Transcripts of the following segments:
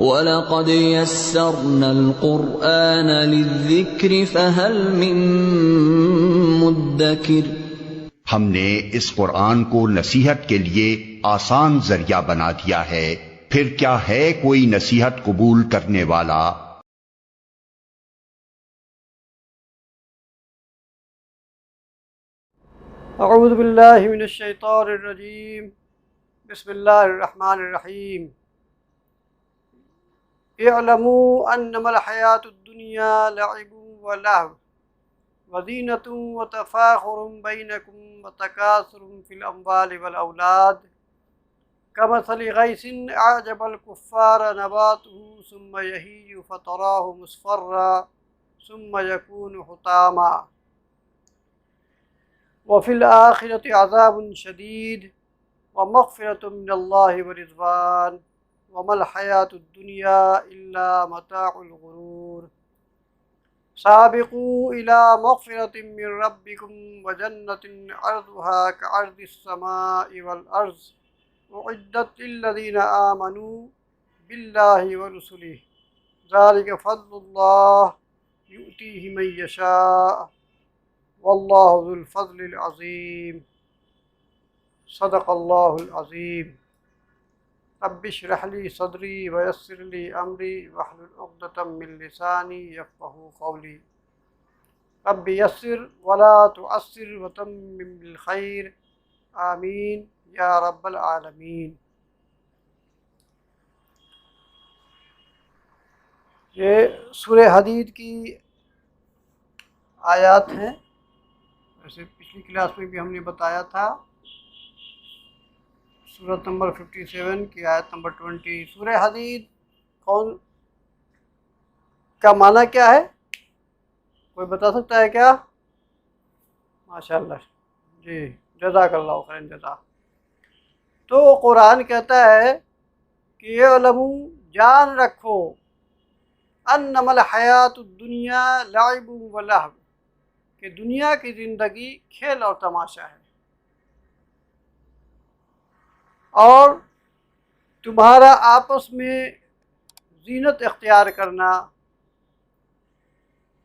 वलक़द यस्सरनल क़ुरआन लिज़्ज़िक्रि फ़हल मिन मुद्दकिर। हमने इस कुरान को नसीहत के लिए आसान जरिया बना दिया है, फिर क्या है कोई नसीहत कबूल करने वाला। अऊज़ु बिल्लाहि मिनश शैतानिर रजीम। बिस्मिल्लाहिर रहमानिर रहीम। इअलमू अन्नमल हयातुद दुनिया लइबुन व लहव व ज़ीनतुन व तफ़ाखुरुन बैनकुम व तकासुरुन फिल अम्वालि वल औलाद कमसलि गैसिन अअजबल कुफ़्फ़ार नबातुहु सुम्मा यहीजु फ़तराहु मुस्फ़र्रा सुम्मा यकूनु हुतामा व फ़िल आखिरति अज़ाबुन शदीद व मग़फ़िरतुम मिनल्लाहि व रिज़वान व मल हयातुद दुनिया इल्ला मताउल गुरूर। साबिक़ू इला मग़फ़िरतिम मिन रब्बिकुम व जन्नतिन अर्ज़ुहा कअर्ज़िस समाइ वल अर्ज़ उइद्दत लिल्लज़ीना आमनू बिल्लाहि व रुसुलिहि ज़ालिका फ़ज़्लुल्लाह युअतीहि मन यशा वल्लाहु ज़ुल फ़ज़्लिल अज़ीम। सदक़ल्लाहुल अज़ीम। रब्बि इश्रह ली सदरी व यस्सिर ली अमरी वहलुल उक़दतम मिन लिसानी यफ़क़हू क़ौली। रब्बि यस्सिर वला तुअस्सिर व तम्मिम बिल खैर आमीन या रब्बल आलमीन। ये सूरह हदीद की आयत हैं। वैसे पिछली क्लास में भी हमने बताया था, सूरत नंबर 57 की आयत नंबर 20। सूरह हदीद कौन का माना क्या है, कोई बता सकता है क्या? माशाअल्लाह जी, जज़ाकल्लाहु खैरन जज़ा। तो कुरान कहता है कि ये अलमू, जान रखो, अन्नमल हयातुद दुनिया लाइबुन व लहव, कि दुनिया की ज़िंदगी खेल और तमाशा है, और तुम्हारा आपस में ज़ीनत इख्तियार करना,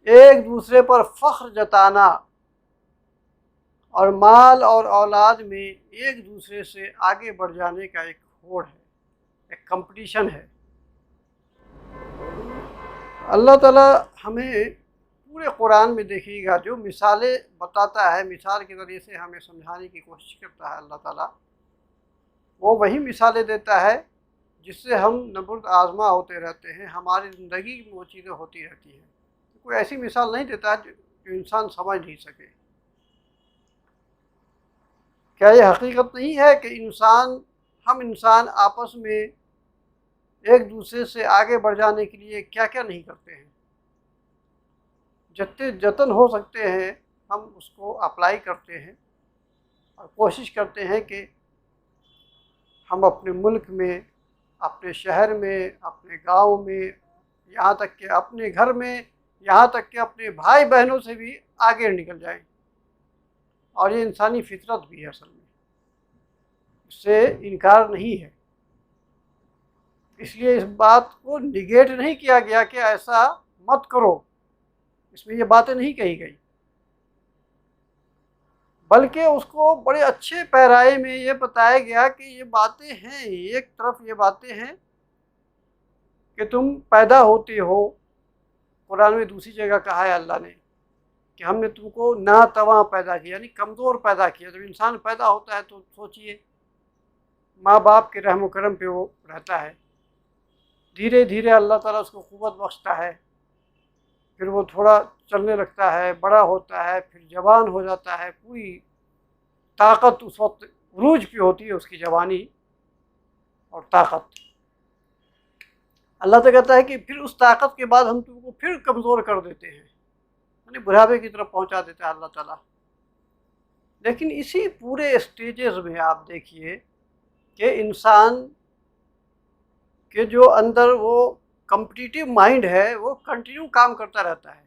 एक दूसरे पर फ़ख्र जताना और माल और औलाद में एक दूसरे से आगे बढ़ जाने का एक होड़ है, एक कंपटीशन है। अल्लाह ताला हमें पूरे कुरान में देखिएगा जो मिसालें बताता है, मिसाल के ज़रिए से हमें समझाने की कोशिश करता है अल्लाह ताला, वो वही मिसालें देता है जिससे हम नबुर्द आज़मा होते रहते हैं, हमारी ज़िंदगी में वो चीज़ें होती रहती हैं। कोई ऐसी मिसाल नहीं देता जो इंसान समझ नहीं सके। क्या ये हकीकत नहीं है कि हम इंसान आपस में एक दूसरे से आगे बढ़ जाने के लिए क्या क्या नहीं करते हैं? जितने जतन हो सकते हैं हम उसको अप्लाई करते हैं और कोशिश करते हैं कि हम अपने मुल्क में, अपने शहर में, अपने गांव में, यहाँ तक कि अपने घर में, यहाँ तक कि अपने भाई बहनों से भी आगे निकल जाएं। और ये इंसानी फितरत भी है, असल में इससे इनकार नहीं है। इसलिए इस बात को निगेट नहीं किया गया कि ऐसा मत करो, इसमें ये बातें नहीं कही गई, बल्कि उसको बड़े अच्छे पैराए में ये बताया गया कि ये बातें हैं, एक तरफ ये बातें हैं कि तुम पैदा होते हो, कुरान में दूसरी जगह कहा है अल्लाह ने कि हमने तुमको नातवा पैदा किया, यानी कमज़ोर पैदा किया। जब इंसान पैदा होता है तो सोचिए माँ बाप के रहम करम पे वो रहता है, धीरे धीरे अल्लाह ताला उसको क़ुव्वत बख्शता है, फिर वो थोड़ा चलने लगता है, बड़ा होता है, फिर जवान हो जाता है, पूरी ताकत उस वक्त उरूज पे होती है उसकी जवानी और ताकत। अल्लाह तो कहता है कि फिर उस ताकत के बाद हम तुमको फिर कमज़ोर कर देते हैं, यानी बुढ़ापे की तरफ पहुंचा देता है अल्लाह ताला। लेकिन इसी पूरे स्टेजेस में आप देखिए कि इंसान के जो अंदर वो कॉम्पिटिटिव माइंड है वो कंटिन्यू काम करता रहता है।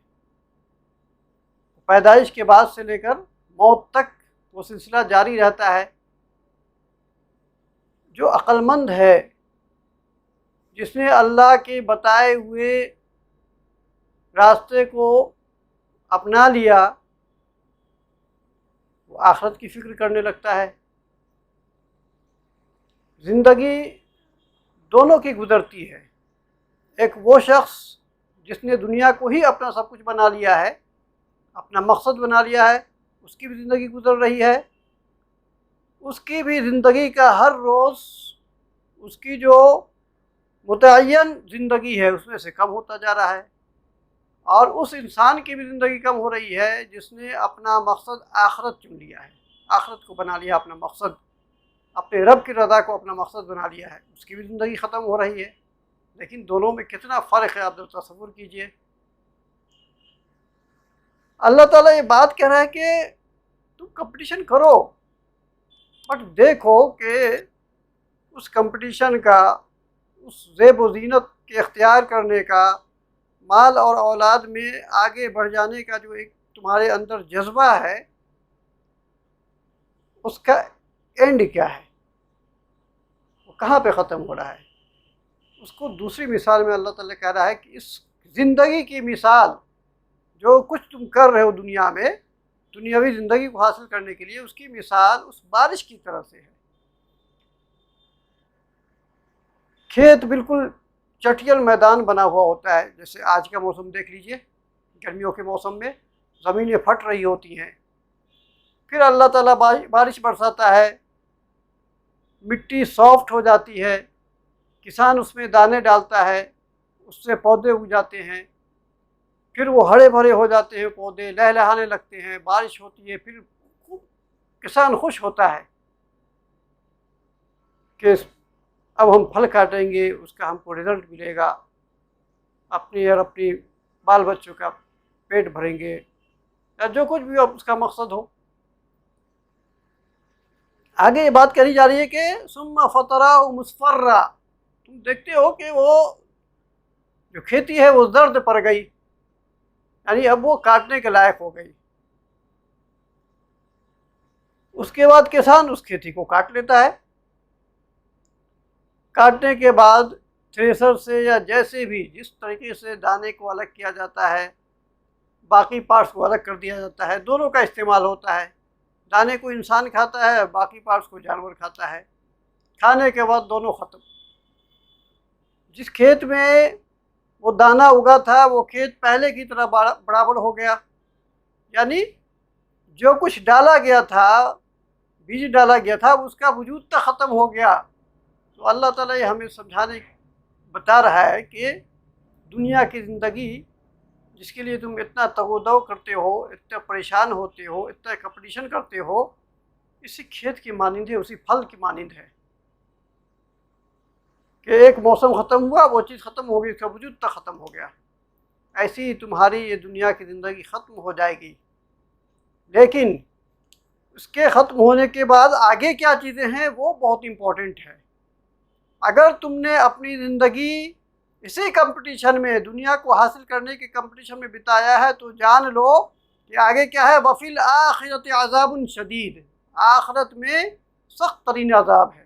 पैदाइश के बाद से लेकर मौत तक वो सिलसिला जारी रहता है। जो अक्लमंद है, जिसने अल्लाह के बताए हुए रास्ते को अपना लिया वो आखिरत की फ़िक्र करने लगता है। ज़िंदगी दोनों की गुज़रती है। एक वो शख्स जिसने दुनिया को ही अपना सब कुछ बना लिया है, अपना मकसद बना लिया है, उसकी भी ज़िंदगी गुज़र रही है। उसकी भी ज़िंदगी का हर रोज़ उसकी जो मुतय्यन ज़िंदगी है उसमें से कम होता जा रहा है। और उस इंसान की भी ज़िंदगी कम हो रही है जिसने अपना मकसद आखिरत चुन लिया है, आखिरत को बना लिया अपना मकसद, अपने रब की रज़ा को अपना मकसद बना लिया है। उसकी भी ज़िंदगी ख़त्म हो रही है। लेकिन दोनों में कितना फ़र्क है आप जब तसव्वुर कीजिए। अल्लाह ताला ये बात कह रहा है कि तुम कंपटीशन करो, बट देखो कि उस कंपटीशन का, उस ज़ेब व ज़ीनत के इख्तियार करने का, माल और औलाद में आगे बढ़ जाने का जो एक तुम्हारे अंदर जज्बा है, उसका एंड क्या है, वो कहाँ पे ख़त्म हो रहा है। उसको दूसरी मिसाल में अल्लाह ताला कह रहा है कि इस ज़िंदगी की मिसाल, जो कुछ तुम कर रहे हो दुनिया में, दुनियावी ज़िंदगी को हासिल करने के लिए, उसकी मिसाल उस बारिश की तरह से है। खेत बिल्कुल चटियल मैदान बना हुआ होता है। जैसे आज का मौसम देख लीजिए, गर्मियों के मौसम में ज़मीनें फट रही होती हैं, फिर अल्लाह ताला बारिश बरसाता है, मिट्टी सॉफ्ट हो जाती है, किसान उसमें दाने डालता है, उससे पौधे उग जाते हैं, फिर वो हरे भरे हो जाते हैं, पौधे लहलहाने लगते हैं, बारिश होती है, फिर किसान खुश होता है कि अब हम फल काटेंगे, उसका हमको रिज़ल्ट मिलेगा, अपनी और अपनी बाल बच्चों का पेट भरेंगे, या जो कुछ भी उसका मकसद हो। आगे ये बात कही जा रही है कि सुम्मा फतरा मुस्फर्रा, तुम देखते हो कि वो जो खेती है वो जर्द पड़ गई, यानी अब वो काटने के लायक हो गई। उसके बाद किसान उस खेती को काट लेता है। काटने के बाद थ्रेसर से या जैसे भी जिस तरीके से दाने को अलग किया जाता है, बाकी पार्ट्स को अलग कर दिया जाता है, दोनों का इस्तेमाल होता है। दाने को इंसान खाता है, बाकी पार्ट्स को जानवर खाता है। खाने के बाद दोनों ख़त्म। जिस खेत में वो दाना उगा था वो खेत पहले की तरह बराबर हो गया, यानी जो कुछ डाला गया था, बीज डाला गया था, उसका वजूद तक ख़त्म हो गया। तो अल्लाह ताला ये हमें समझाने बता रहा है कि दुनिया की ज़िंदगी जिसके लिए तुम इतना तगोदो करते हो, इतना परेशान होते हो, इतना कंपटीशन करते हो, इसी खेत की मानिंद है, उसी फल की मानिंद है कि एक मौसम ख़त्म हुआ, वो चीज़ ख़त्म हो गई, उसका वजूद तक ख़त्म हो गया। ऐसी ही तुम्हारी ये दुनिया की ज़िंदगी ख़त्म हो जाएगी। लेकिन उसके ख़त्म होने के बाद आगे क्या चीज़ें हैं वो बहुत इम्पोर्टेंट है। अगर तुमने अपनी ज़िंदगी इसी कंपटीशन में, दुनिया को हासिल करने के कंपटीशन में बिताया है, तो जान लो कि आगे क्या है, वफ़िल आखिरत अज़ाबुन शदीद, आखिरत में सख्त तरीन अज़ाब है।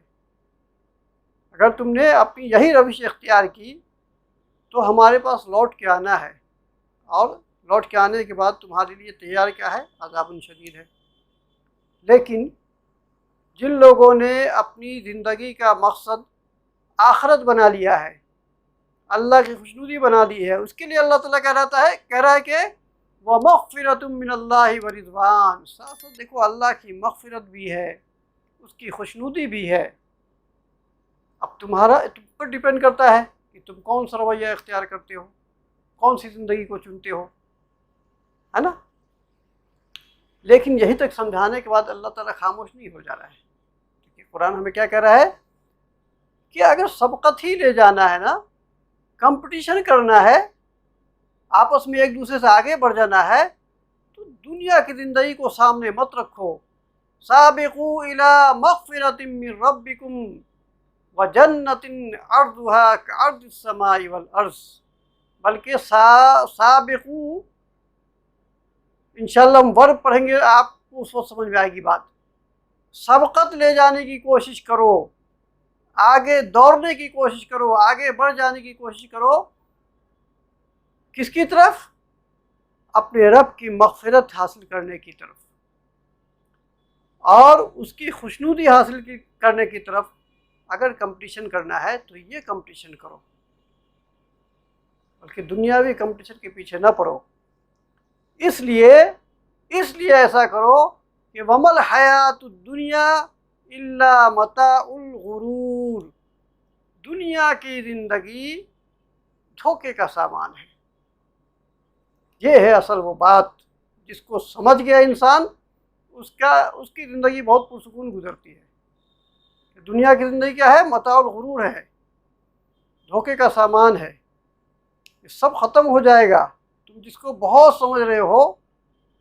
अगर तुमने अपनी यही रविश इख्तियार की तो हमारे पास लौट के आना है, और लौट के आने के बाद तुम्हारे लिए तैयार क्या है, अज़ाबुन शदीद है। लेकिन जिन लोगों ने अपनी ज़िंदगी का मकसद आखिरत बना लिया है, अल्लाह की खुशनुदी बना ली है, उसके लिए अल्लाह ताला कह रहा है कि व मग़फ़िरतुम मिनल्लाहि व रिज़वान, साथ साथ देखो अल्लाह की मग़फ़िरत भी है, उसकी खुशनुदी भी है। अब तुम पर डिपेंड करता है कि तुम कौन सा रवैया इख्तियार करते हो, कौन सी ज़िंदगी को चुनते हो, है ना। लेकिन यही तक समझाने के बाद अल्लाह ताला खामोश नहीं हो जा रहा है, क्योंकि कुरान हमें क्या कह रहा है कि अगर सबकत ही ले जाना है ना, कंपटीशन करना है, आपस में एक दूसरे से आगे बढ़ जाना है, तो दुनिया की ज़िंदगी को सामने मत रखो। साबिक़ू इला मग़फ़िरतिम मिन रब्बिकुम व जन्नतिन अर्ज़ुहा कअर्ज़िस समाई वल अर्ज़, बल्कि साबिक़ू, इंशाअल्लाह हम वर्ब पढ़ेंगे, आपको उस वक्त समझ में आएगी बात। सबकत ले जाने की कोशिश करो, आगे दौड़ने की कोशिश करो, आगे बढ़ जाने की कोशिश करो। किसकी तरफ? अपने रब की मग़फ़िरत हासिल करने की तरफ और उसकी खुशनुदी हासिल करने की तरफ। अगर कंपटीशन करना है तो ये कंपटीशन करो, बल्कि दुनियावी कंपटीशन के पीछे ना पड़ो। इसलिए ऐसा करो कि वमल हयातुद दुनिया इल्ला मताउल गुरूर, दुनिया की ज़िंदगी धोखे का सामान है। ये है असल वो बात, जिसको समझ गया इंसान उसकी ज़िंदगी बहुत पुरसुकून गुजरती है। दुनिया की ज़िंदगी क्या है? मताउल गुरूर है, धोखे का सामान है। ये सब ख़त्म हो जाएगा। तुम जिसको बहुत समझ रहे हो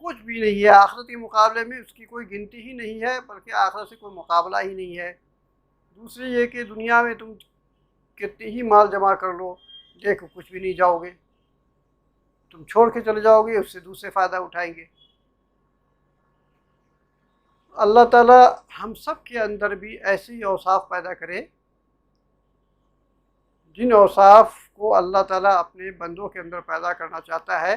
कुछ भी नहीं है, आखिरत के मुकाबले में उसकी कोई गिनती ही नहीं है, बल्कि आखिरत से कोई मुकाबला ही नहीं है। दूसरी ये कि दुनिया में तुम कितनी ही माल जमा कर लो, देखो कुछ भी नहीं जाओगे, तुम छोड़ के चले जाओगे, उससे दूसरे फ़ायदा उठाएंगे। अल्लाह ताला हम सब के अंदर भी ऐसे ही औसाफ पैदा करे, जिन औसाफ को अल्लाह ताला अपने बंदों के अंदर पैदा करना चाहता है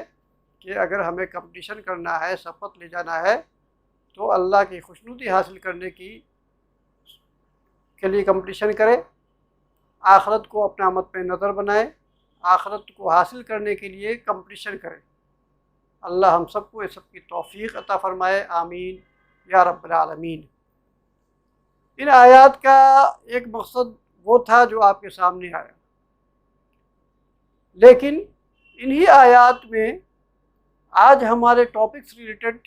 कि अगर हमें कंपटीशन करना है, शपथ ले जाना है, तो अल्लाह की खुशनुदी हासिल करने के लिए कंपटीशन करे, आखिरत को अपना मत पे नज़र बनाए, आखिरत को हासिल करने के लिए कंपटीशन करे। अल्लाह हम सबको इस सब की तौफीक अता फ़रमाए, आमीन या रब्बल आलमीन। इन आयात का एक मकसद वो था जो आपके सामने आया, लेकिन इन्हीं आयात में आज हमारे टॉपिक से रिलेटेड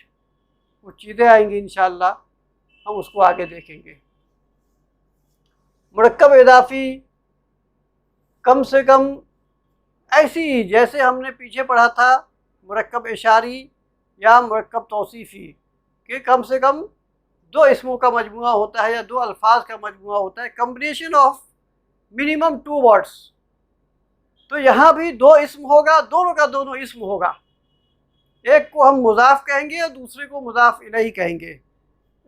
कुछ चीज़ें आएंगी, इंशाअल्लाह हम उसको आगे देखेंगे। मुरक्कब इज़ाफ़ी कम से कम ऐसी, जैसे हमने पीछे पढ़ा था मुरक्कब इशारी या मुरक्कब तौसीफ़ी कि कम से कम दो इसमों का मजमुआ होता है या दो अल्फाज का मजमुआ होता है, कम्बिनेशन ऑफ मिनिमम 2 वर्ड्स। तो यहाँ भी दो इसम होगा, दोनों का दोनों इसम होगा। एक को हम मुज़ाफ़ कहेंगे और दूसरे को मुज़ाफ़ इलैही कहेंगे।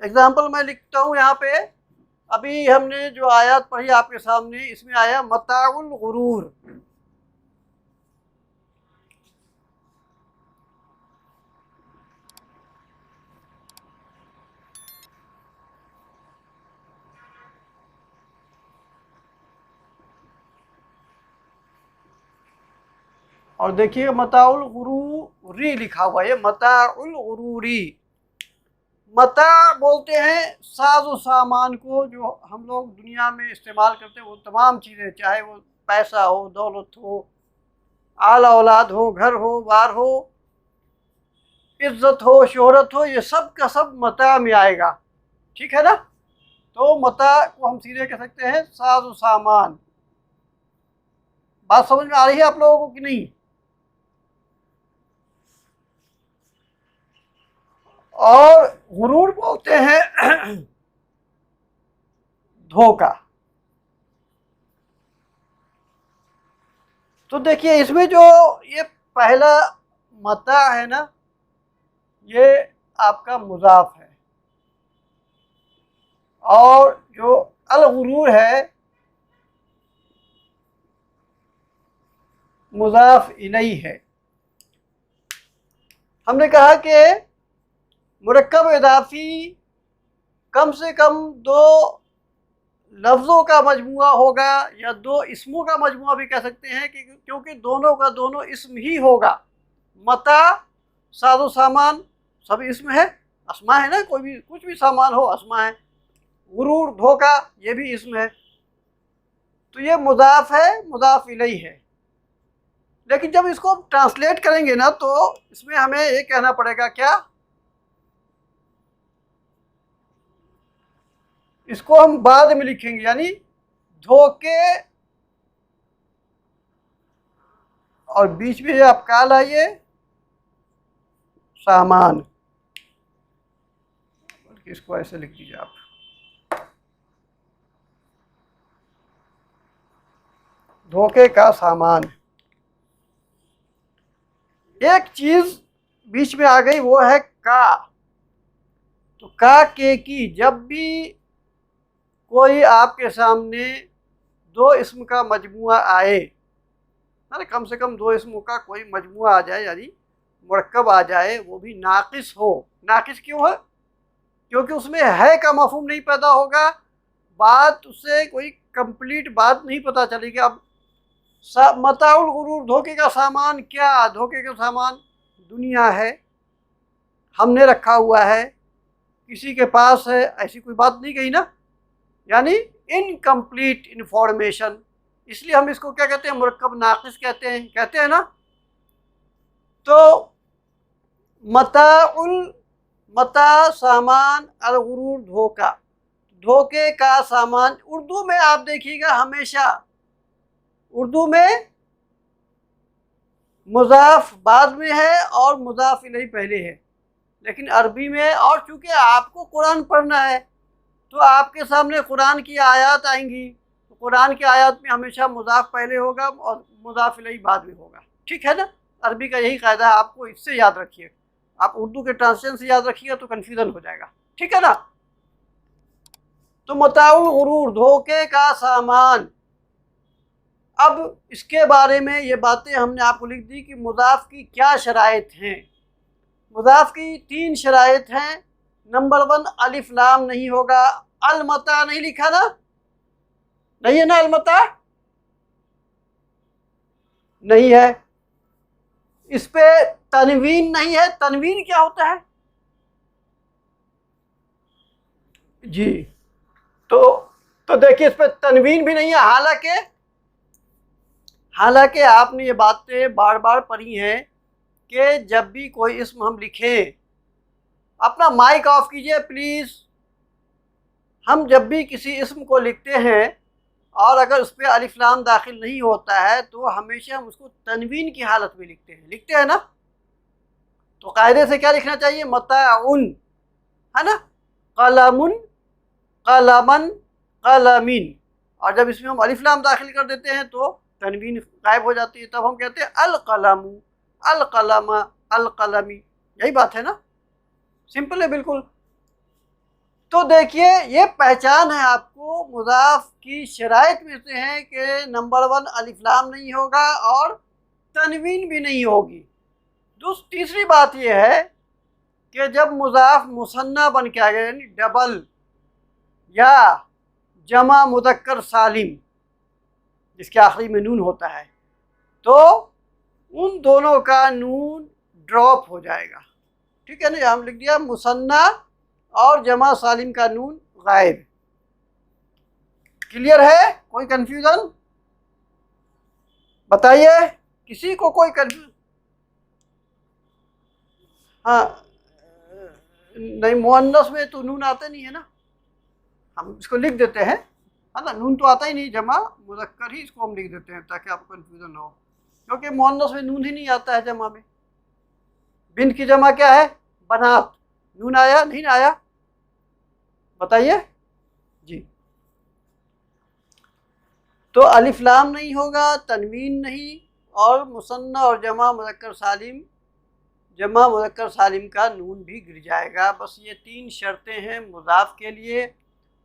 एग्ज़ाम्पल मैं लिखता हूँ यहाँ पे। अभी हमने जो आयत पढ़ी आपके सामने, इसमें आया मताउल गुरूर। और देखिए मताउल गुरूरी लिखा हुआ है, मताउल गुरूरी। मता बोलते हैं साजो सामान को जो हम लोग दुनिया में इस्तेमाल करते हैं, वो तमाम चीज़ें, चाहे वो पैसा हो, दौलत हो, आला औलाद हो, घर हो, बार हो, इज्जत हो, शोहरत हो, ये सब का सब मता में आएगा। ठीक है ना? तो मता को हम सीधे कह सकते हैं साजो सामान। बात समझ में आ रही है आप लोगों को कि नहीं? और गुरूर बोलते हैं धोखा। तो देखिए इसमें जो ये पहला मता है ना, ये आपका मुज़ाफ है, और जो अल गुरूर है मुज़ाफ इलैही है। हमने कहा कि मुरक्कब इज़ाफ़ी कम से कम दो लफ्ज़ों का मजमुआ होगा, या दो इसमों का मजमुआ भी कह सकते हैं, कि क्योंकि दोनों का दोनों इसम ही होगा। मता साजो सामान सब इसम है, अस्मा है ना, कोई भी कुछ भी सामान हो अस्मा है। गुरूर धोखा ये भी इसम है। तो ये मुज़ाफ़ है, मुज़ाफ़ इलैही है। लेकिन जब इसको ट्रांसलेट करेंगे ना, तो इसमें हमें ये कहना पड़ेगा क्या, इसको हम बाद में लिखेंगे, यानी धोखे और बीच में आप का लाइए सामान, इसको ऐसे लिख दीजिए आप, धोखे का सामान। एक चीज बीच में आ गई, वो है का। तो का के की, जब भी कोई आपके सामने दो इसम का मजमुआ आए, अरे कम से कम दो इसमों का कोई मजमुआ आ जाए, यानी मुरक्कब आ जाए, वो भी नाकिस हो। नाकिस क्यों है? क्योंकि उसमें है का मफहूम नहीं पैदा होगा, बात उससे कोई कंप्लीट बात नहीं पता चलेगी। अब मताउल गुरूर, धोखे का सामान क्या? धोखे का सामान दुनिया है, हमने रखा हुआ है, किसी के पास है, ऐसी कोई बात नहीं कही ना, यानी इनकम्प्लीट इंफॉर्मेशन। इसलिए हम इसको क्या कहते हैं? मुरक्कब नाकिस कहते हैं ना। तो मता सामान अल गुरूर, धोखा, धोखे का सामान। उर्दू में आप देखिएगा हमेशा उर्दू में मुज़ाफ बाद में है और मुज़ाफ इलैहि पहले है, लेकिन अरबी में, और चूंकि आपको कुरान पढ़ना है तो आपके सामने कुरान की आयत आएंगी, तो कुरान की आयत में हमेशा मुज़ाफ पहले होगा और मुज़ाफ इलैहि बाद में होगा। ठीक है ना? अरबी का यही कायदा है, आपको इससे याद रखिए। आप उर्दू के ट्रांसलेशन से याद रखिएगा तो कन्फ्यूज़न हो जाएगा। ठीक है ना? तो मताउल गुरूर, धोखे का सामान। अब इसके बारे में ये बातें हमने आपको लिख दी कि मुज़ाफ की क्या शराइत हैं। मुज़ाफ की 3 शराइत हैं। नंबर 1, अलिफ लाम नहीं होगा। अलमता नहीं लिखा ना? नहीं है ना? अलमता नहीं है। इस पे तनवीन नहीं है। तनवीन क्या होता है जी? तो देखिए, इस पे तनवीन भी नहीं है। हालांकि आपने ये बातें बार बार पढ़ी हैं कि जब भी कोई इसम हम लिखें, अपना माइक ऑफ कीजिए प्लीज़। हम जब भी किसी इसम को लिखते हैं और अगर उस पर अलिफ लाम दाखिल नहीं होता है तो हमेशा हम उसको तनवीन की हालत में लिखते हैं ना। तो कायदे से क्या लिखना चाहिए? मताउन, है ना? कलमुन, कलमन, कलमिन। और जब इसमें हम अलिफ लाम दाखिल कर देते हैं तो तनवीन गायब हो जाती है, तब हम कहते हैं अल कलमु, अल कलमा, अल कलमी। यही बात है ना? सिंपल है बिल्कुल। तो देखिए, ये पहचान है आपको मुज़ाफ की शराइत में से है कि नंबर 1, अलिफ लाम नहीं होगा और तनवीन भी नहीं होगी। तीसरी बात यह है कि जब मुज़ाफ मुसन्ना बन के आ गया, यानी डबल या जमा मुज़क्कर सालिम, जिसके आखिरी में नून होता है, तो उन दोनों का नून ड्रॉप हो जाएगा। ठीक है ना? यहाँ हम लिख दिया मुसन्ना और जमा सालिम का नून गायब। क्लियर है? कोई कंफ्यूजन बताइए, किसी को कोई कंफ्यूजन? हाँ, नहीं, मुअन्नस में तो नून आता नहीं है ना, हम इसको लिख देते हैं, है ना? नून तो आता ही नहीं, जमा मुज़क्कर ही इसको हम लिख देते हैं ताकि आपको कंफ्यूजन ना हो, क्योंकि मुअन्नस में नून ही नहीं आता है जमा में। बिन की जमा क्या है? बनात। नून आया नहीं आया? बताइए जी। तो अलिफ लाम नहीं होगा, तनवीन नहीं, और मुसन्ना और जमा मुज़क्कर सालिम का नून भी गिर जाएगा। बस ये 3 शर्तें हैं मुज़ाफ के लिए।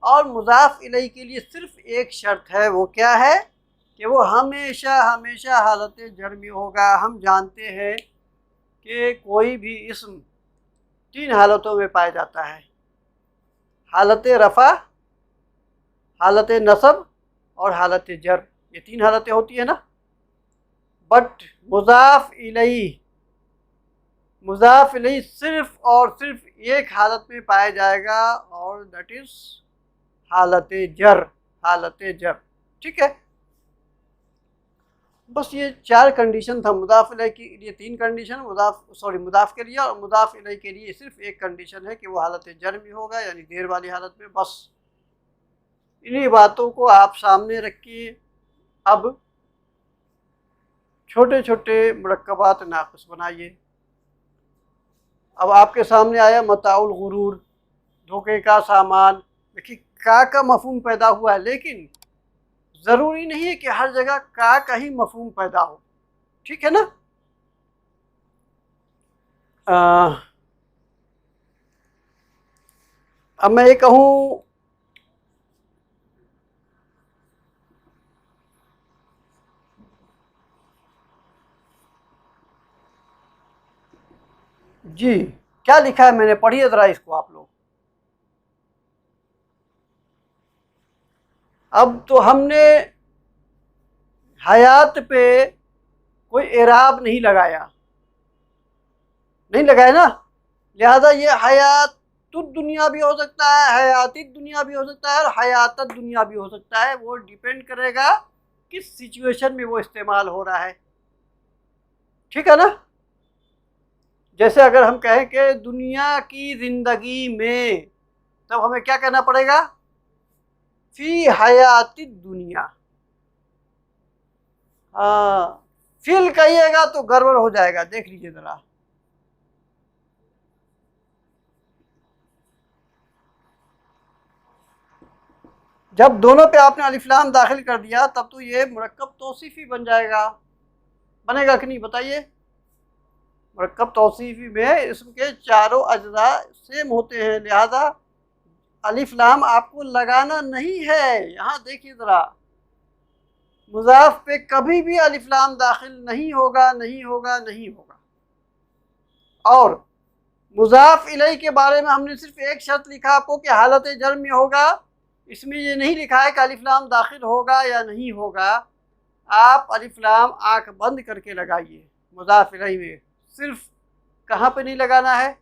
और मुज़ाफ इलैहि के लिए सिर्फ एक शर्त है, वो क्या है? कि वो हमेशा हमेशा हालत जर में होगा। हम जानते हैं कि कोई भी इस्म 3 हालतों में पाया जाता है, हालत रफ़ा, हालत नसब और हालत जर। ये 3 हालतें होती है ना। बट मुज़ाफ इलैहि सिर्फ और सिर्फ एक हालत में पाया जाएगा, और दैट इज़ हालत जर। ठीक है? बस ये 4 कंडीशन था मुज़ाफ इलैहि के लिए। 3 कंडीशन मुज़ाफ के लिए, और मुज़ाफ इलैहि के लिए सिर्फ एक कंडीशन है कि वो हालत जर में होगा, यानी देर वाली हालत में। बस इन्हीं बातों को आप सामने रखिए। अब छोटे छोटे मुरक्कबात नाक़िस बनाइए। अब आपके सामने आया मताउल गुरूर, धोखे का सामान। देखिए, का मफहूम पैदा हुआ है, लेकिन ज़रूरी नहीं है कि हर जगह का ही मफहूम पैदा हो। ठीक है ना? अब मैं ये कहूँ जी, क्या लिखा है मैंने, पढ़िए ज़रा इसको आप लोग। अब तो हमने हयात पे कोई एराब नहीं लगाया, नहीं लगाया ना, लिहाजा ये हयात दुनिया भी हो सकता है, हयाती दुनिया भी हो सकता है, और हयात दुनिया भी हो सकता है। वो डिपेंड करेगा किस सिचुएशन में वो इस्तेमाल हो रहा है, ठीक है ना। जैसे अगर हम कहें कि दुनिया की ज़िंदगी में, तब हमें क्या कहना पड़ेगा, फी हयाती दुनिया। हाँ, फिल कहिएगा तो गड़बड़ हो जाएगा, देख लीजिए ज़रा। जब दोनों पे आपने अलिफ लाम दाखिल कर दिया तब तो ये मुरक्कब तौसीफ़ी बन जाएगा, बनेगा कि नहीं बताइए। मुरक्कब तौसीफ़ी में इसम के चारों अज्जा सेम होते हैं, लिहाजा अलिफ लाम आपको लगाना नहीं है। यहाँ देखिए ज़रा, मुज़ाफ पे कभी भी अलिफ लाम दाखिल नहीं होगा, नहीं होगा, नहीं होगा। और मुज़ाफ इलैहि के बारे में हमने सिर्फ एक शर्त लिखा आपको कि हालत जर में होगा, इसमें ये नहीं लिखा है कि अलिफ लाम दाखिल होगा या नहीं होगा। आप अलिफ लाम आँख बंद करके लगाइए मुज़ाफ इलैहि में, सिर्फ कहाँ पे नहीं लगाना है,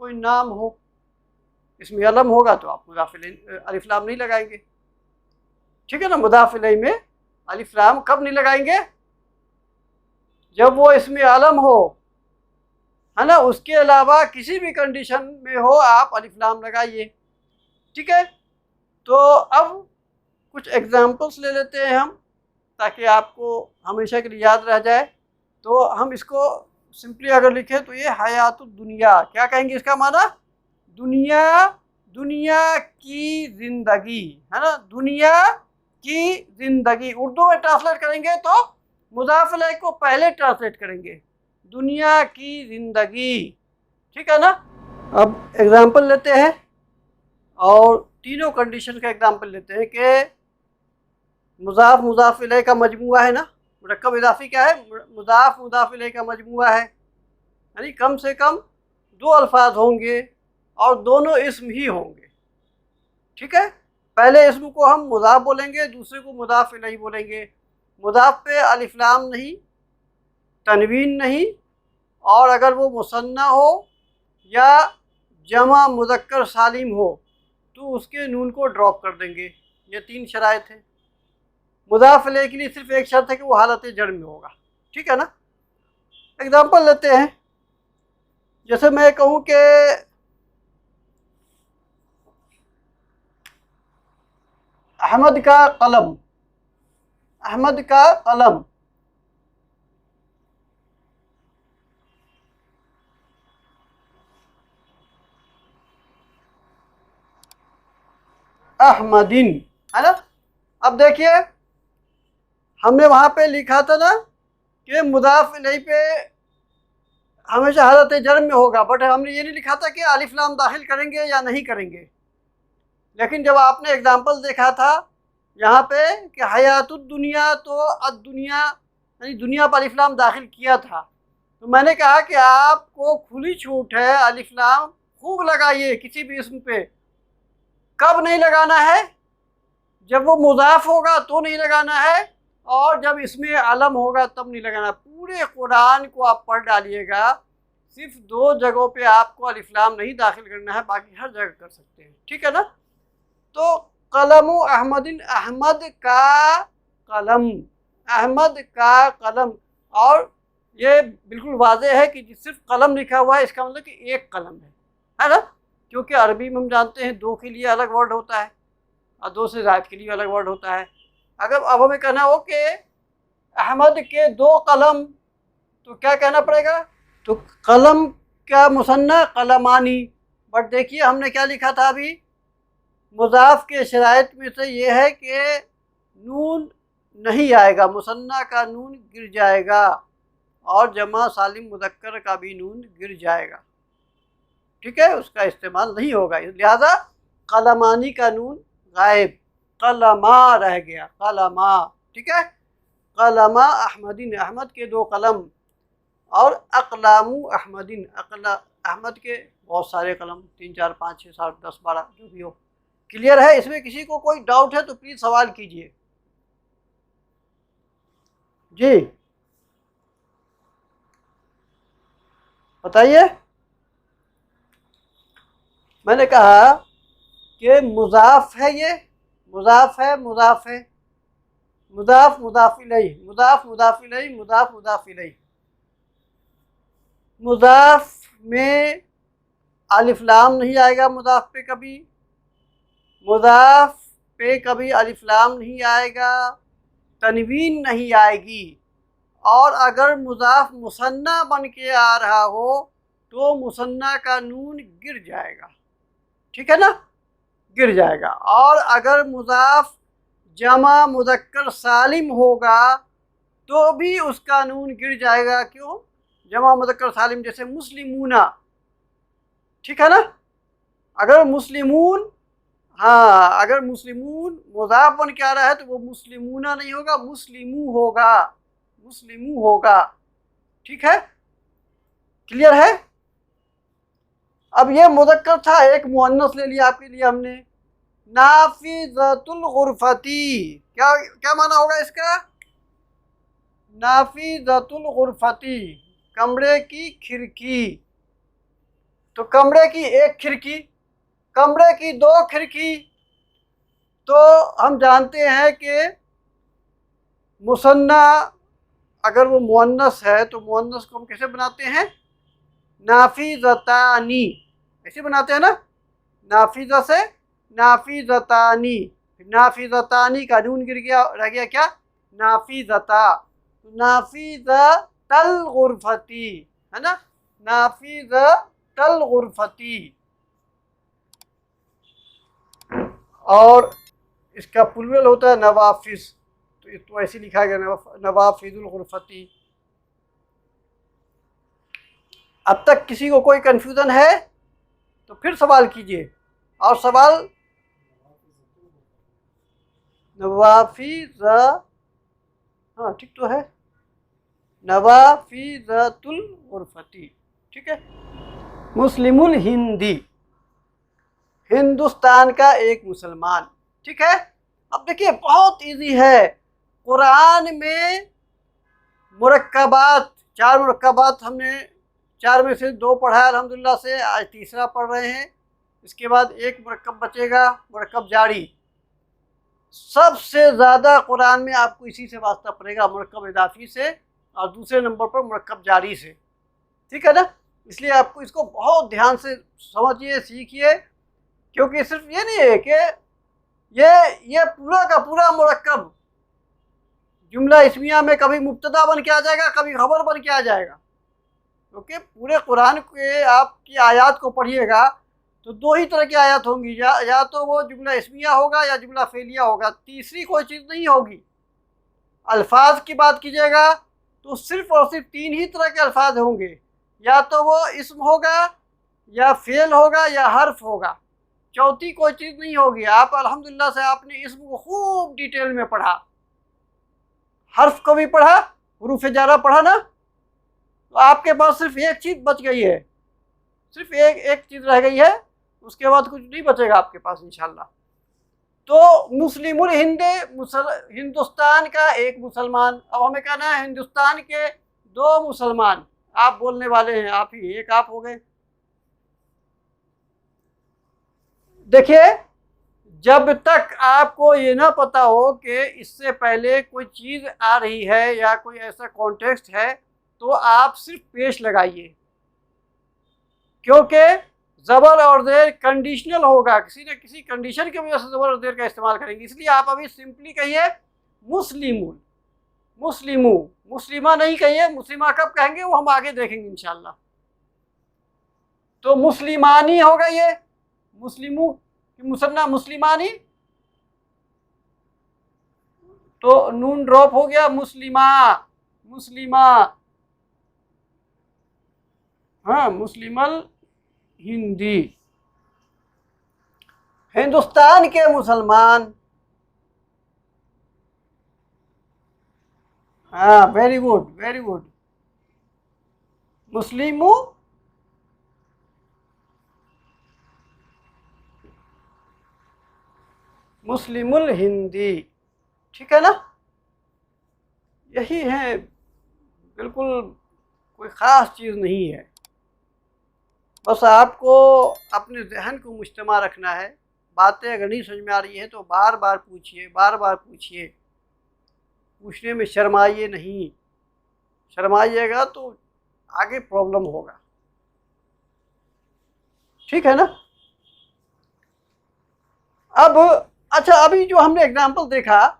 कोई नाम हो, इसमें अलम होगा तो आप मुज़ाफ इलैहि अलिफ लाम नहीं लगाएंगे, ठीक है ना। मुज़ाफ इलैहि में अलिफ लाम कब नहीं लगाएंगे, जब वो इसमें अलम हो, है ना। उसके अलावा किसी भी कंडीशन में हो आप अलिफ लाम लगाइए, ठीक है। तो अब कुछ एग्जांपल्स ले लेते हैं हम, ताकि आपको हमेशा के लिए याद रह जाए। तो हम इसको सिंपली अगर लिखें तो ये हयातुद दुनिया, क्या कहेंगे इसका माना, दुनिया, दुनिया की ज़िंदगी, है ना, दुनिया की ज़िंदगी। उर्दू में ट्रांसलेट करेंगे तो मुज़ाफ इलैहि को पहले ट्रांसलेट करेंगे, दुनिया की ज़िंदगी, ठीक है ना। अब एग्जांपल लेते हैं और तीनों कंडीशन का एग्जांपल लेते हैं कि मुज़ाफ इलैहि का मजमुआ है ना, मुरक्कब इज़ाफ़ी क्या है, मुज़ाफ इलैहि का मजमुआ है, यानी कम से कम दो अल्फाज होंगे और दोनों इस्म ही होंगे, ठीक है। पहले इस्म को हम मुज़ाफ बोलेंगे, दूसरे को मुज़ाफ इलैहि बोलेंगे। मुज़ाफ पे अलिफ लाम नहीं, तनवीन नहीं, और अगर वो मुसन्ना हो या जमा मुज़क्कर सालिम हो तो उसके नून को ड्रॉप कर देंगे। ये तीन शराइत है। मुज़ाफ इलैहि के लिए सिर्फ एक शर्त है कि वो हालत जड़ में होगा, ठीक है ना। एग्जांपल लेते हैं, जैसे मैं कहूँ कि अहमद का कलम, अहमद का कलम, अहमदिन, है ना। अब देखिए हमने वहाँ पे लिखा था ना कि मुज़ाफ इलैहि पे हमेशा हालत जर में होगा, बट हमने ये नहीं लिखा था कि अलिफ लाम दाखिल करेंगे या नहीं करेंगे। लेकिन जब आपने एग्जांपल देखा था यहाँ पे कि हयातुद दुनिया, तो दुनिया यानी दुनिया पर अलिफ लाम दाखिल किया था, तो मैंने कहा कि आपको खुली छूट है, अलिफ लाम खूब लगाइए किसी भी इसम पे। कब नहीं लगाना है, जब वो मुज़ाफ होगा तो नहीं लगाना है, और जब इसमें अलम होगा तब नहीं लगाना। पूरे कुरान को आप पढ़ डालिएगा, सिर्फ दो जगहों पे आपको अलिफ लाम नहीं दाखिल करना है, बाकी हर जगह कर सकते हैं, ठीक है ना। तो कलमु अहमदिन, अहमद का कलम, अहमद का कलम, और ये बिल्कुल वाज़ेह है कि सिर्फ कलम लिखा हुआ है, इसका मतलब कि एक कलम है ना। क्योंकि अरबी में हम जानते हैं दो के लिए अलग वर्ड होता है और दो से ज़ायद के लिए अलग वर्ड होता है। अगर अब हमें कहना हो कि अहमद के दो कलम, तो क्या कहना पड़ेगा, तो कलम का मुसन्ना कलमानी। बट देखिए हमने क्या लिखा था अभी, मुज़ाफ के शराइत में से ये है कि नून नहीं आएगा, मुसन्ना का नून गिर जाएगा और जमा सालिम मुज़क्कर का भी नून गिर जाएगा, ठीक है, उसका इस्तेमाल नहीं होगा। लिहाजा कलमानी का नून गायब, कलमा रह गया, कलमा, ठीक है। कलमा अहमदिन, अहमद के दो कलम, और अकलामु अहमदिन, अहमद के बहुत सारे कलम, 3 4 5 6 7 10 12 जो भी हो। क्लियर है? इसमें किसी को कोई डाउट है तो प्लीज़ सवाल कीजिए। जी बताइए। मैंने कहा कि मुज़ाफ है, ये मुज़ाफ है, मुज़ाफ है, मुज़ाफ मुज़ाफ इलैहि, मुज़ाफ मुज़ाफ इलैहि, मुज़ाफ मुज़ाफ इलैहि। मुज़ाफ में अलिफ लाम नहीं आएगा, मुज़ाफ पे कभी, मुज़ाफ पे कभी अलिफ लाम नहीं आएगा, तनवीन नहीं आएगी। और अगर मुज़ाफ मुसन्ना बन के आ रहा हो तो मुसन्ना का नून गिर जाएगा, ठीक है ना, गिर जाएगा। और अगर मुज़ाफ जमा मुज़क्कर सालिम होगा तो भी उसका नून गिर जाएगा। क्यों? जमा मुज़क्कर सालिम, जैसे मुस्लिमूना, ठीक है ना। अगर मुस्लिमून, हाँ, अगर मुस्लिमून मुज़ाफ बन के आ रहा है तो वो मुस्लिमूना नहीं होगा, मुस्लिमू होगा, मुस्लिमू होगा, ठीक है। क्लियर है? अब ये मुज़क्कर था, एक मुअन्नस ले लिया आपके लिए हमने, नाफिज़तुल गुरफती। क्या क्या माना होगा इसका? नाफिज़तुल गुरफती, कमरे की खिड़की। तो कमरे की एक खिड़की, कमरे की दो खिड़की। तो हम जानते हैं कि मुसन्ना अगर वो मुअन्नस है तो मुअन्नस को हम कैसे बनाते हैं? नाफिज़तानी, ऐसे बनाते हैं ना, नाफिज़ा से नाफिज़तानी। नाफिज़तानी का नून गिर गया, रह गया क्या? नाफिज़ता। नाफिज़तल गुरफती, है ना, नाफिज़तल गुरफती। और इसका प्लूरल होता है नवाफिज़, तो ऐसे लिखा गया, नवाफिज़ुल गुरफती। अब तक किसी को कोई कन्फ्यूज़न है तो फिर सवाल कीजिए। और सवाल, नवाफिज़, हाँ ठीक तो है, नवाफिज़तुल गुरफती, ठीक है। मुस्लिमुल हिंदी, हिंदुस्तान का एक मुसलमान, ठीक है। अब देखिए बहुत इजी है। कुरान में मुरक्कबात, 4 मुरक्कबात हमने 4 में से 2 पढ़ा है अल्हम्दुलिल्लाह से, आज तीसरा पढ़ रहे हैं। इसके बाद एक मुरक्कब बचेगा, मुरक्कब जारी। सबसे ज़्यादा कुरान में आपको इसी से वास्ता पड़ेगा, मुरक्कब इदाफ़ी से, और दूसरे नंबर पर मुरक्कब जारी से, ठीक है ना। इसलिए आपको इसको बहुत ध्यान से समझिए, सीखिए, क्योंकि सिर्फ ये नहीं है कि ये पूरा का पूरा मुरक्कब जुमला इस्मिया में कभी मुब्तदा बन के आ जाएगा, कभी खबर बन के आ जाएगा। क्योंकि पूरे कुरान के आपकी आयत को पढ़िएगा तो 2 ही तरह की आयत होंगी, या तो वो जुमला इस्मिया होगा या जुमला फेलिया होगा, तीसरी कोई चीज़ नहीं होगी। अल्फाज की बात कीजिएगा तो सिर्फ और सिर्फ 3 ही तरह के अल्फाज होंगे, या तो वो इस्म होगा, या फेल होगा, या हर्फ होगा, चौथी कोई चीज़ नहीं होगी। आप अल्हम्दुलिल्लाह से आपने इस्म को खूब डिटेल में पढ़ा, हर्फ को भी पढ़ा, हुरूफ जारा पढ़ा ना, तो आपके पास सिर्फ एक चीज़ बच गई है, सिर्फ एक चीज़ रह गई है, उसके बाद कुछ नहीं बचेगा आपके पास इंशाल्लाह। तो मुस्लिमुल हिंदे, हिंदुस्तान का एक मुसलमान। अब हमें कहना है हिंदुस्तान के 2 मुसलमान, आप बोलने वाले हैं, आप ही, एक आप हो गए। देखिए, जब तक आपको ये ना पता हो कि इससे पहले कोई चीज़ आ रही है या कोई ऐसा कॉन्टेक्स्ट है, तो आप सिर्फ पेश लगाइए, क्योंकि ज़बर और ज़ेर कंडीशनल होगा, किसी न किसी कंडीशन की वजह से ज़बर और ज़ेर का इस्तेमाल करेंगे। इसलिए आप अभी सिंपली कहिए मुस्लिमुन, मुस्लिमू, मुस्लिमा नहीं कहिए। मुस्लिमा कब कहेंगे वो हम आगे देखेंगे इंशाल्लाह। तो मुस्लिमानी होगा, ये मुस्लिमू की मुसन्ना मुस्लिमानी, तो नून ड्रॉप हो गया, मुस्लिमा, मुस्लिमा, हाँ, मुस्लिमल हिंदी, हिंदुस्तान के मुसलमान। हाँ, वेरी गुड, वेरी गुड। मुस्लिमू मुस्लिमुल हिंदी, ठीक है ना। यही है, बिल्कुल कोई ख़ास चीज़ नहीं है। बस आपको अपने जहन को मुज्तमा रखना है। बातें अगर नहीं समझ में आ रही हैं तो बार बार पूछिए, बार बार पूछिए। पूछने में शर्माइए नहीं, शर्माइएगा तो आगे प्रॉब्लम होगा, ठीक है ना। अब अच्छा, अभी जो हमने एग्जाम्पल देखा,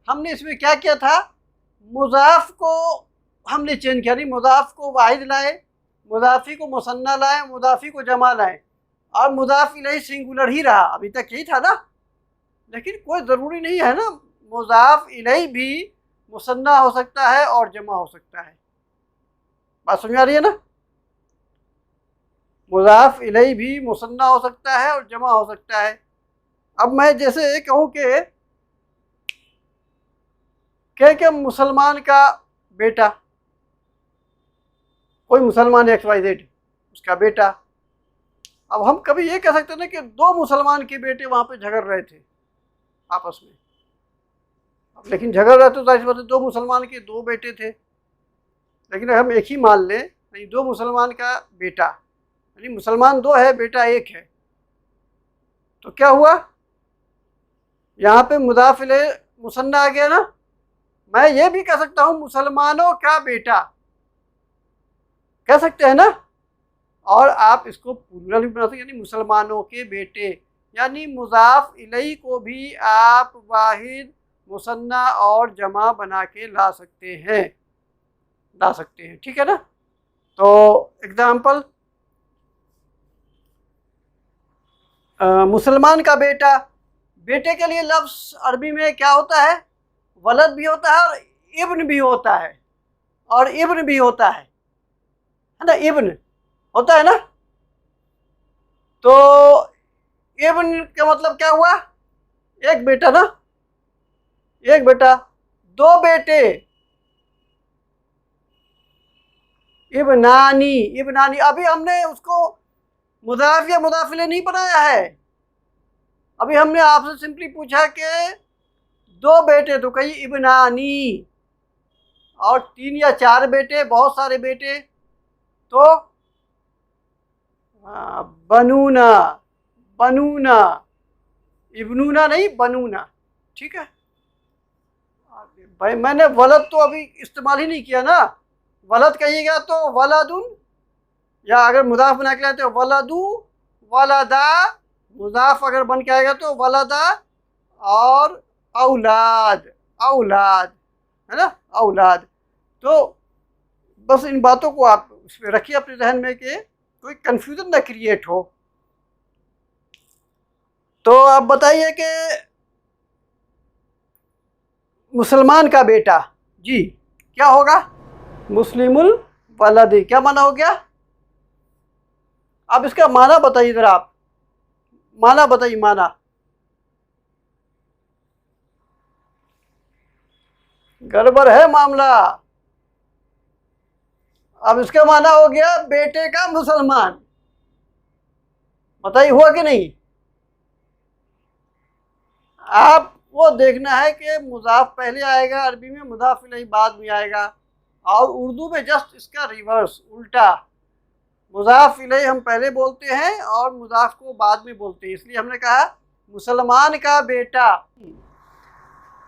हमने इसमें क्या किया था, मुज़ाफ को हमने चेंज किया, नहीं मुज़ाफ को वाहिद लाए, मुज़ाफ़ी को मुसन्ना लाए, मुज़ाफ़ी को जमा लाए, और मुज़ाफ़ इलैहि सिंगुलर ही रहा, अभी तक यही था ना। लेकिन कोई ज़रूरी नहीं है ना, मुज़ाफ़ इलैहि भी मुसन्ना हो सकता है और जमा हो सकता है। बात समझ आ रही है ना। मुज़ाफ़ इलैहि भी मुसन्ना हो सकता है और जमा हो सकता है। अब मैं जैसे कहूँ कि मुसलमान का बेटा, कोई मुसलमान XYZ, उसका बेटा। अब हम कभी ये कह सकते ना कि दो मुसलमान के बेटे वहाँ पे झगड़ रहे थे आपस में। अब लेकिन झगड़ रहे तो जाहिर बात है दो मुसलमान के दो बेटे थे। लेकिन अगर हम एक ही मान लें, नहीं दो मुसलमान का बेटा, यानी मुसलमान दो है, बेटा एक है, तो क्या हुआ, यहाँ पे मुज़ाफ़ इलैहि मुसन्ना आ गया ना। मैं ये भी कह सकता हूँ मुसलमानों का बेटा, कह सकते हैं ना। और आप इसको प्लूरल भी बना सकते, यानी मुसलमानों के बेटे, यानी मुज़ाफ़ इलैहि को भी आप वाहिद, मुसन्ना और जमा बना के ला सकते हैं, ठीक है ना। तो एग्जाम्पल, मुसलमान का बेटा, बेटे के लिए लफ्ज़ अरबी में क्या होता है, वलद भी होता है और इब्न भी होता है, है ना, इब्न होता है ना। तो इब्न का मतलब क्या हुआ, एक बेटा ना, एक बेटा, दो बेटे, इब्नानी। अभी हमने उसको मुज़ाफ़ या मुज़ाफ़ इलैहि नहीं बनाया है। अभी हमने आपसे सिंपली पूछा कि दो बेटे तो कही इब्नानी, और तीन या चार बेटे, बहुत सारे बेटे, तो बनूना, इब्नूना नहीं, बनूना, ठीक है भाई। मैंने वलद तो अभी इस्तेमाल ही नहीं किया ना। वलद कहिएगा तो वलदुन, या अगर मुज़ाफ़ बना के लाए तो वलदू, वलदा, मुज़ाफ़ अगर बन के आएगा तो वलदा, और औलाद, है ना, औलाद। तो बस इन बातों को आप उसमें रखिए अपने जहन में कि कोई कंफ्यूजन ना क्रिएट हो। तो आप बताइए कि मुसलमान का बेटा, जी क्या होगा, मुस्लिमुल वलदी, क्या माना हो गया। अब इसका माना बताइए जरा, आप माना बताइए, माना। गड़बड़ है मामला। अब इसका माना हो गया बेटे का मुसलमान, बताइए हुआ कि नहीं। आप वो देखना है कि मुज़ाफ़ पहले आएगा अरबी में, मुज़ाफ़ इलैहि बाद में आएगा, और उर्दू में जस्ट इसका रिवर्स, उल्टा। मुज़ाफ़ इलैहि हम पहले बोलते हैं और मुज़ाफ़ को बाद में बोलते हैं, इसलिए हमने कहा मुसलमान का बेटा।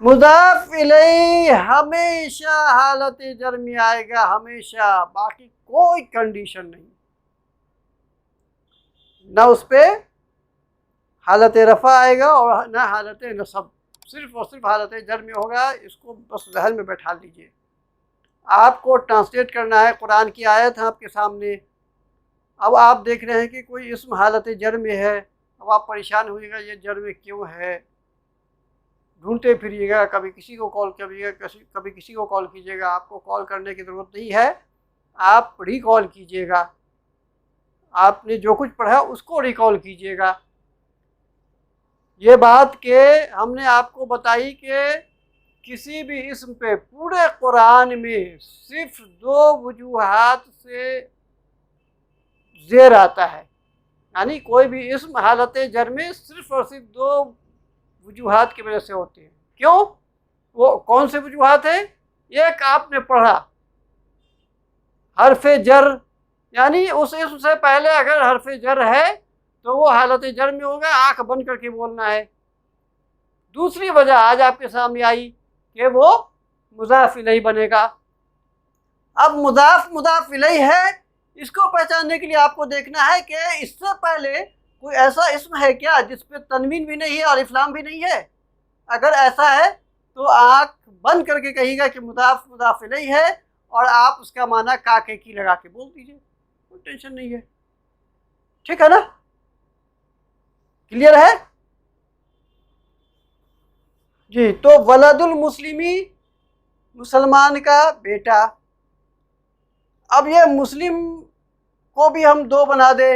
मुज़ाफ़ इलैहि हमेशा हालत जर में आएगा, हमेशा, बाकी कोई कंडीशन नहीं, ना उस पर हालत रफ़ा आएगा और ना हालत नसब, सिर्फ और सिर्फ हालत जर में होगा। इसको बस जहन में बैठा लीजिए। आपको ट्रांसलेट करना है, कुरान की आयत है आपके सामने। अब आप देख रहे हैं कि कोई इस्म हालत जर में है, अब आप परेशान होइएगा ये जर में क्यों है, ढूंढते फिरिएगा, कभी किसी को कॉल करिएगा, कभी किसी को कॉल कीजिएगा। आपको कॉल करने की ज़रूरत नहीं है, आप रिकॉल कीजिएगा, आपने जो कुछ पढ़ा उसको रिकॉल कीजिएगा। ये बात के हमने आपको बताई कि किसी भी इस्म पे पूरे कुरान में सिर्फ दो वजूहात से ज़ेर आता है, यानी कोई भी इस्म हालत जर में सिर्फ और सिर्फ दो वजूहात की वजह से होते हैं। क्यों? वो कौन से वजूहात है? एक आपने पढ़ा हरफ जर, यानी उस इसम से पहले अगर हरफ जर है तो वो हालत जर में होगा, आंख बंद करके बोलना है। दूसरी वजह आज आपके सामने आई कि वो मुज़ाफ इलैहि बनेगा। अब मुज़ाफ इलैहि है, इसको पहचानने के लिए आपको देखना है कि इससे पहले कोई ऐसा इसम है क्या जिस पे तनवीन भी नहीं है और इफ्लाम भी नहीं है। अगर ऐसा है तो आंख बंद करके कहिएगा कि मुज़ाफ इलैहि है और आप उसका माना काके की लगा के बोल दीजिए, कोई टेंशन नहीं है। ठीक है ना? क्लियर है जी? तो वलदुल मुस्लिमी, मुसलमान का बेटा। अब ये मुस्लिम को भी हम दो बना दे,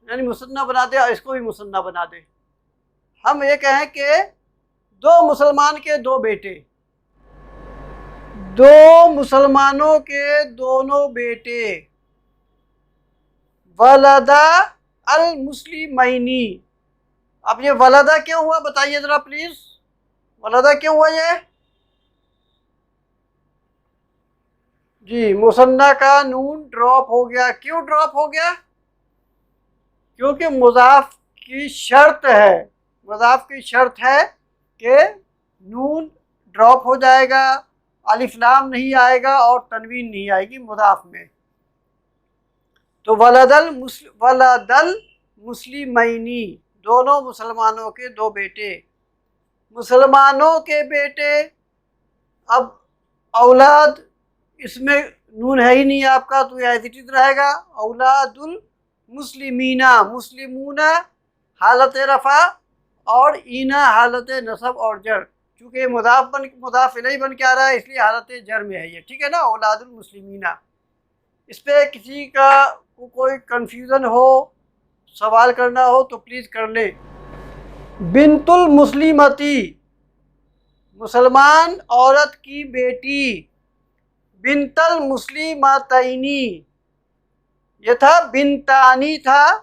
यानी मुसन्ना बना दे, और इसको भी मुसन्ना बना दे। हम ये कहें कि दो मुसलमान के दो बेटे, दो मुसलमानों के दोनों बेटे, वलदा अल मुस्लिमैनी। अब ये वलदा क्यों हुआ बताइए जरा प्लीज, वलदा क्यों हुआ ये? जी, मुसन्ना का नून ड्रॉप हो गया। क्यों ड्रॉप हो गया? क्योंकि मुज़ाफ की शर्त है, मुज़ाफ की शर्त है कि नून ड्रॉप हो जाएगा, अलिफ लाम नहीं आएगा और तनवीन नहीं आएगी मुज़ाफ में। तो वलदल मुस्लिमैनी, दोनों मुसलमानों के दो बेटे। मुसलमानों के बेटे, अब औलाद, इसमें नून है ही नहीं आपका तो यह एज इट इज रहेगा। औलादुल मुस्लिमीना, मुस्लिमूना हालत रफ़ा और ईना हालत नसब और जर। चूँकि मुज़ाफ इलैहि बन के आ रहा है इसलिए हालत जर में है ये। ठीक है ना? औलादुल मुस्लिमीना। इस पर किसी का कोई कन्फ्यूज़न हो, सवाल करना हो तो प्लीज़ कर ले। बिनतुल मुस्लिमती, मुसलमान औरत की बेटी। बिनतल मुस्लिमतैनी, ये था बिनतानी था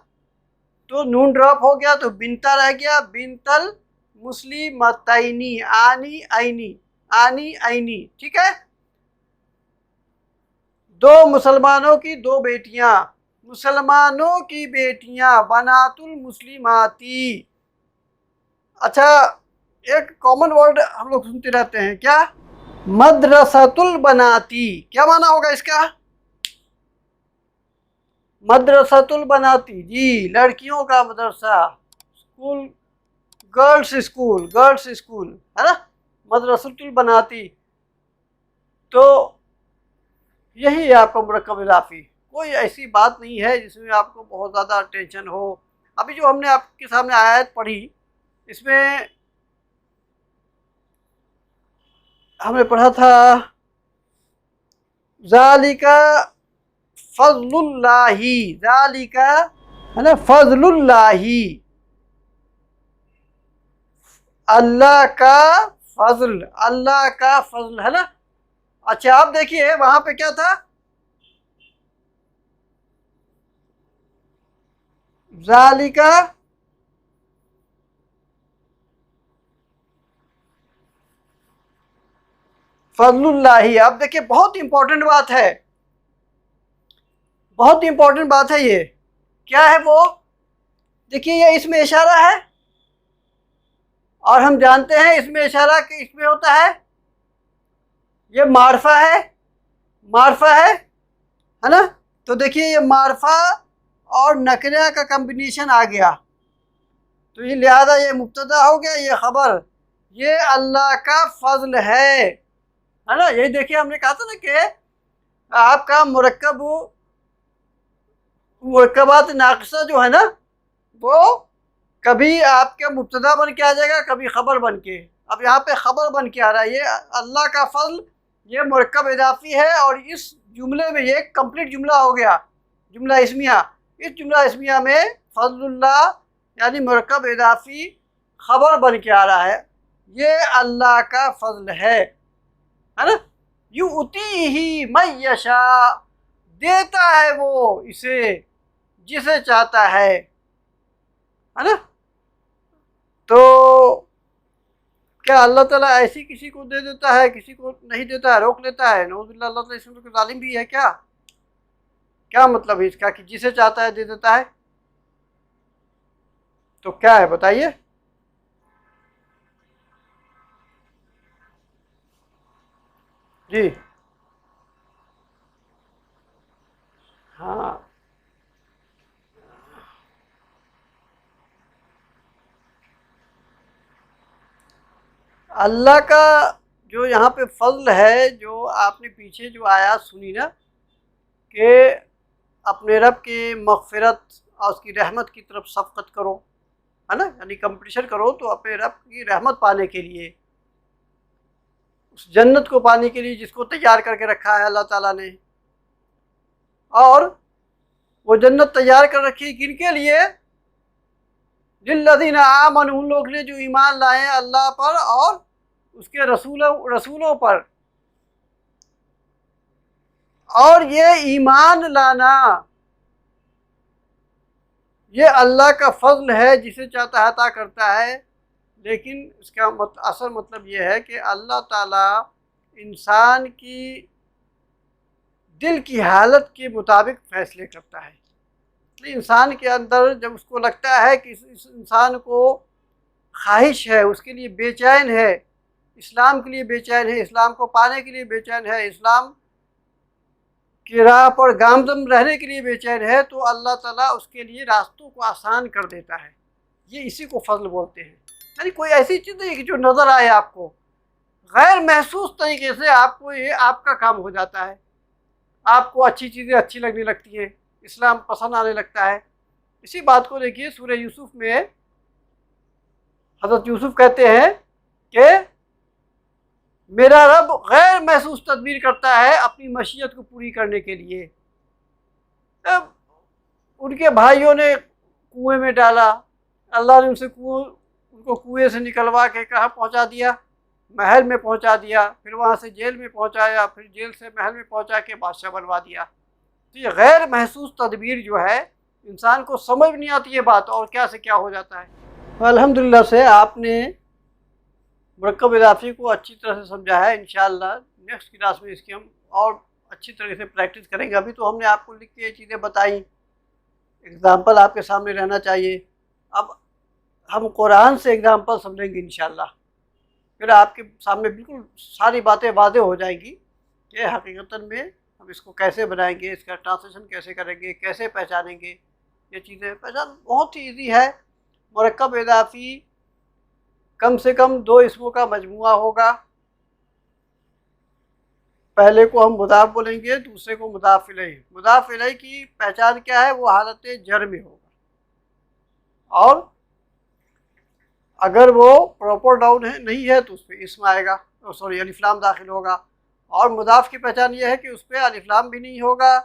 तो नून ड्रॉप हो गया तो बिनता रह गया। बिनतल मुस्लिमतैनी, आनी ऐनी, आनी ऐनी। ठीक है? दो मुसलमानों की दो बेटियां, मुसलमानों की बेटियां, बनातुल मुस्लिमाती। अच्छा, एक कॉमन वर्ड हम लोग सुनते रहते हैं, क्या? मदरसतुल बनाती। क्या माना होगा इसका? मदरसतुल बनाती, जी, लड़कियों का मदरसा, स्कूल, गर्ल्स स्कूल है ना, मदरसतुल बनाती। तो यही है आपका मुरक्कब इज़ाफ़ी। कोई ऐसी बात नहीं है जिसमें आपको बहुत ज़्यादा टेंशन हो। अभी जो हमने आपके सामने आयत पढ़ी, इसमें हमने पढ़ा था ज़ालिका फ़ज़्लुल्लाही, ज़ालिका है ना, फ़ज़्लुल्लाही, अल्लाह का फज़ल, अल्लाह का फज़ल है ना। अच्छा, आप देखिए वहां पे क्या था? ज़ालिका फ़ज़्लुल्लाही। आप देखिए, बहुत इंपॉर्टेंट बात है, बहुत इंपॉर्टेंट बात है ये। क्या है वो? देखिए, ये इसमें इशारा है और हम जानते हैं इसमें इशारा इसमें होता है, ये मारफा है, मारफा है ना। तो देखिए, ये मारफा और नकरा का कॉम्बिनेशन आ गया, तो ये लिहाजा ये मुब्तदा हो गया, ये खबर, ये अल्लाह का फजल है ना। यही देखिए, हमने कहा था ना कि आपका मुरक्कबात नाक़िसा जो है ना, वो कभी आपके मुब्तदा बन के आ जाएगा, कभी खबर बन के। अब यहाँ पे खबर बन के आ रहा है, ये अल्लाह का फजल, ये मुरक्कब इज़ाफ़ी है और इस जुमले में ये कंप्लीट जुमला हो गया, जुमला इस्मिया। इस जुमला इस्मिया में फज़लुल्लाह यानी मुरक्कब इज़ाफ़ी खबर बन के आ रहा है, ये अल्लाह का फजल है ना। युतीही मन यशा, देता है वो इसे जिसे चाहता है ना। तो क्या अल्लाह ताला ऐसी किसी को दे देता है, किसी को नहीं देता है, रोक लेता है? नऊज़ुबिल्लाह, अल्लाह ताला इसमें तो जालिम भी है क्या? क्या मतलब है इसका कि जिसे चाहता है दे देता है? तो क्या है बताइए? जी हाँ, अल्लाह का जो यहाँ पे फज़्ल है, जो आपने पीछे जो आयत सुनी ना कि अपने रब की मग़फ़िरत और उसकी रहमत की तरफ शफ़क़त करो, है ना? यानी कंपटीशन करो तो अपने रब की रहमत पाने के लिए, उस जन्नत को पाने के लिए जिसको तैयार करके रखा है अल्लाह ताला ने। और वो जन्नत तैयार कर रखी है किनके लिए? लिल्लज़ीना आमनू, उन लोग ने जो ईमान लाए हैं अल्लाह पर और उसके रसूलों पर। और ये ईमान लाना ये अल्लाह का फज़्ल है, जिसे चाहता है अता करता है। लेकिन इसका असल मतलब ये है कि अल्लाह ताला इंसान की दिल की हालत के मुताबिक फ़ैसले करता है। इंसान के अंदर जब उसको लगता है कि इस इंसान को ख्वाहिश है, उसके लिए बेचैन है, इस्लाम के लिए बेचैन है, इस्लाम को पाने के लिए बेचैन है, इस्लाम की राह पर गामदम रहने के लिए बेचैन है, तो अल्लाह ताला उसके लिए रास्तों को आसान कर देता है। ये इसी को फ़ज़ल बोलते हैं। यानी कोई ऐसी चीज़ नहीं कि जो नज़र आए आपको, गैर महसूस तरीके से आपको ये आपका काम हो जाता है। आपको अच्छी चीज़ें अच्छी लगने लगती हैं, इस्लाम पसंद आने लगता है। इसी बात को देखिए सूरह यूसुफ में हज़रत यूसुफ कहते हैं कि मेरा रब गैर महसूस तदबीर करता है अपनी मशीयत को पूरी करने के लिए। तब उनके भाइयों ने कुएं में डाला, अल्लाह ने उनको कुएं से निकलवा के कहाँ पहुँचा दिया? महल में पहुँचा दिया, फिर वहाँ से जेल में पहुँचाया, फिर जेल से महल में पहुँचा के बादशाह बनवा दिया। तो ये गैर महसूस तदबीर जो है, इंसान को समझ नहीं आती ये बात, और क्या से क्या हो जाता है। तो अल्हम्दुलिल्लाह से आपने मुरक्कब इज़ाफ़ी को अच्छी तरह से समझा है। इंशाअल्लाह नेक्स्ट क्लास में इसकी हम और अच्छी तरह से प्रैक्टिस करेंगे। अभी तो हमने आपको लिख के ये चीज़ें बताई, एग्ज़ाम्पल आपके सामने रहना चाहिए। अब हम कुरान से एग्ज़ाम्पल समझेंगे इंशाअल्लाह, फिर आपके सामने बिल्कुल सारी बातें वाज़ेह हो जाएंगी कि हकीकतन में हम इसको कैसे बनाएंगे, इसका ट्रांसलेशन कैसे करेंगे, कैसे पहचानेंगे। ये चीज़ें पहचान बहुत ही ईजी है। मुरक्कब इज़ाफ़ी कम से कम 2 इसमों का मजमुआ होगा। पहले को हम मुदाफ़ बोलेंगे, दूसरे को मुदाफ़ इलैह। मुदाफ़ इलैह की पहचान क्या है? वो हालत जर में होगा, और अगर वो प्रॉपर डाउन है नहीं है तो उस पर इस्म आएगा, सॉरी अलिफ लाम दाखिल होगा। और मुदाफ़ की पहचान ये है कि उस पर अलिफ लाम भी नहीं होगा,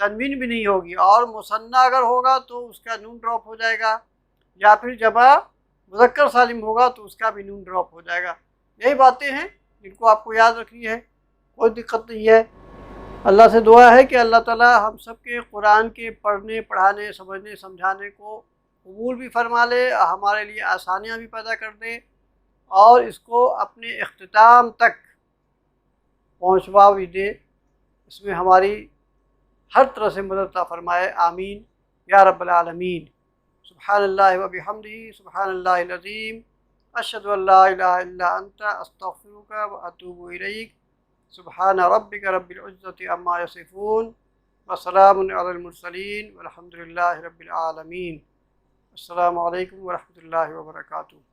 तनवीन भी नहीं होगी, और मुसन्ना अगर होगा तो उसका नून ड्रॉप हो जाएगा, या फिर जमा मुज़क्कर सालिम होगा तो उसका भी नून ड्रॉप हो जाएगा। यही बातें हैं जिनको आपको याद रखनी है, कोई दिक्कत नहीं है। अल्लाह से दुआ है कि अल्लाह ताला हम सब के कुरान के पढ़ने, पढ़ाने, समझने, समझाने को कबूल भी फरमा ले, हमारे लिए आसानियाँ भी पैदा कर दे, और इसको अपने इख्तिताम तक पहुँचवा भी दे। इसमें हमारी हर तरह से मदद फरमाए। आमीन या रब्बल आलमीन। सुब्हानल्लाहि व बिहम्दिही, सुब्हानल्लाहिल अज़ीम, अशहदु अल्ला इलाहा इल्ला अंता, अस्तग़फिरुका व अतूबु इलैक। सुब्हान रब्बिका रब्बिल इज़्ज़ति अम्मा यसिफ़ून, व सलामुन अलल मुरसलीन, वल्हम्दुलिल्लाहि रब्बिल आलमीन। अस्सलामु अलैकुम व रहमतुल्लाहि व बरकातुहू।